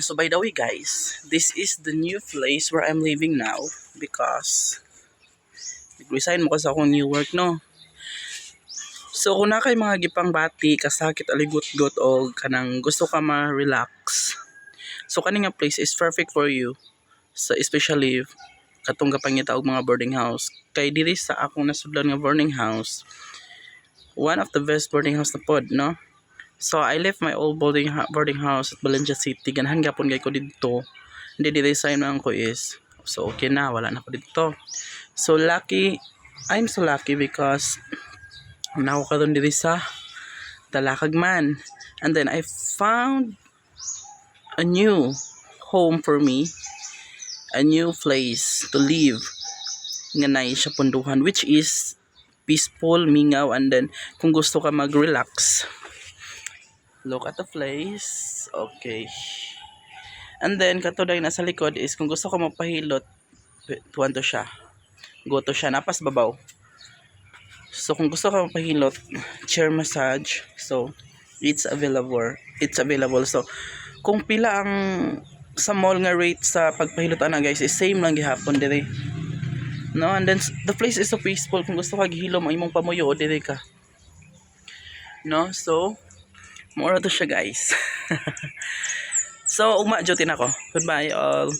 So by the way guys, this is the new place where I'm living now because nag-resign mo kasi akong new work no. So kung na kay mga gipang bati, kasakit aligot-got o kanang gusto ka ma-relax. So kani nga place is perfect for you. So especially katong gapangita og mga boarding house. Kay diri sa akong nasudlan nga boarding house, one of the best boarding house na pod no. So I left my old boarding house at Valencia City. Ganahan gapon gay ko didto. Hindi di-resign man ko is. So okay na, wala na ko dito. So lucky, I'm so lucky because nako ka doon diri sa Talakagman. And then I found a new home for me, a new place to live nga naay siya punduhan, which is peaceful, mingaw, and then kung gusto ka mag-relax, look at the place. Okay. And then katuday nasa likod is kung gusto ka magpahilot, tuwan to siya. Go to siya napas babaw. So kung gusto ka magpahilot, chair massage. So it's available. So kung pila ang sa mall nga rate sa pagpahilot ana guys, is same lang gihapon diri. No, and then the place is so peaceful. Kung gusto ka gihilom ang imong pamuyo o diri ka. No, so more to siya guys. So ugma duty na ko. Goodbye all.